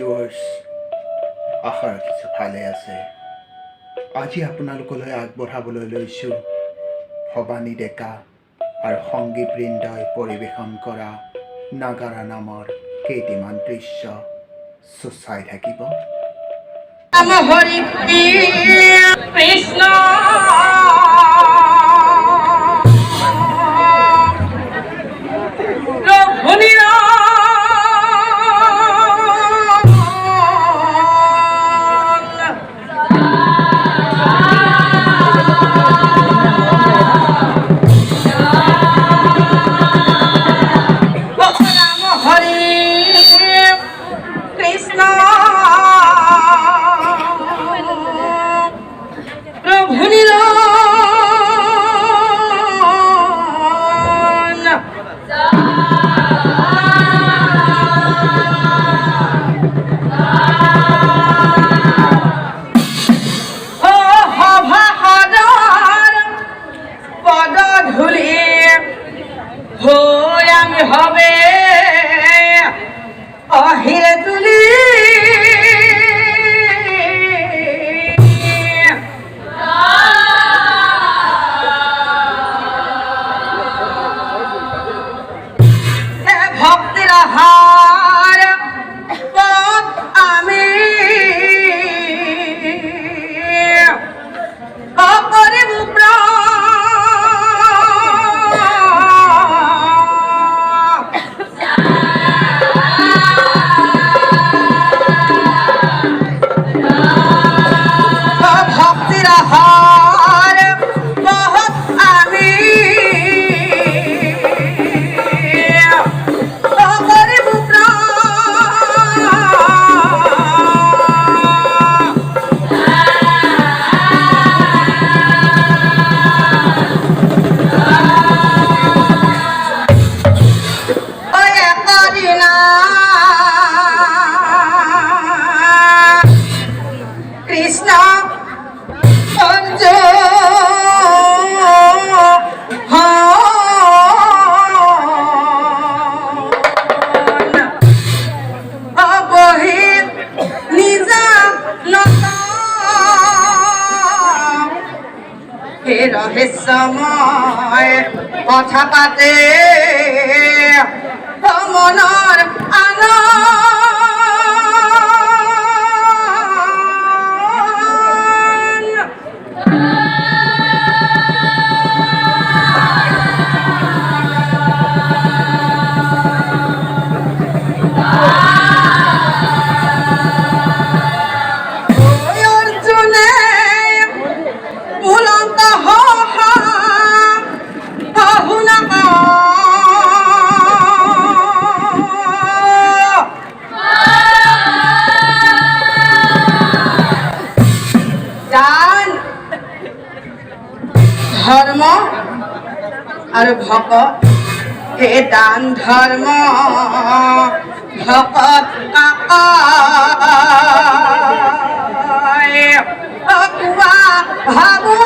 Viewers, আশা ৰাখিছোঁ ভালে আছে। আজি আপোনালোকলৈ আগবঢ়াবলৈ লৈছোঁ ভৱানী ডেকা আৰু সংগীত বৃন্দই পৰিৱেশন কৰা নাগাৰা নামৰ কেইটিমান দৃশ্য চাই থাকিব। হৰি কৃষ্ণ হবে অহিরে তুলি ভক্তির হার পথ আমি অপরিব কৃষ্ণ রহস্যময় কথা পাতে মনৰ ধর্ম আর ভকত হে দান ধর্ম ভকত কাকা ভাবো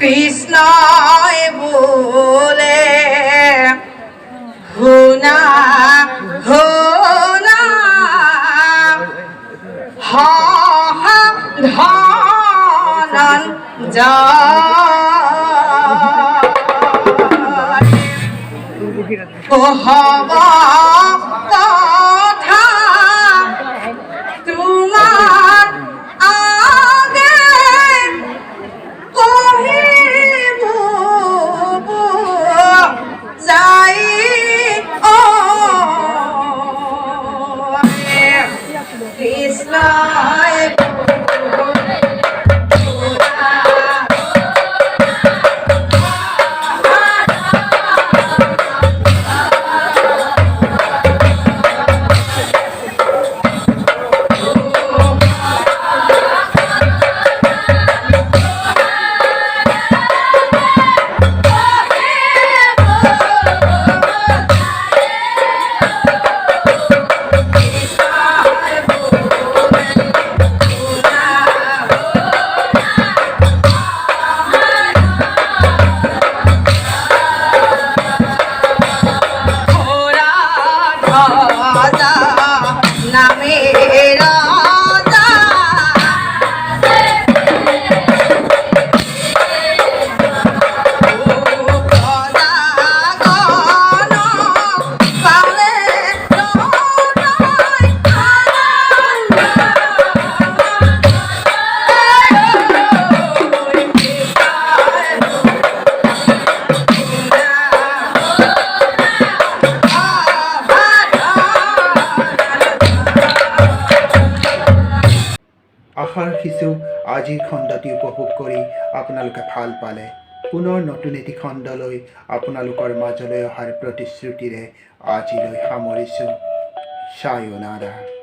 কৃষ্ণই বলে হুনা হুনা হা ধনঞ্জয় হব কথা তোমার আগে কহিব আশা ৰাখিছোঁ আজিৰ খণ্ডটি উপভোগ কৰি আপোনালোকে ভাল পালে। পুনৰ নতুন এটি খণ্ডলৈ আপোনালোকৰ মাজলৈ অহাৰ প্ৰতিশ্ৰুতিৰে আজিলৈ সামৰিছোঁ। সায়োনাৰা।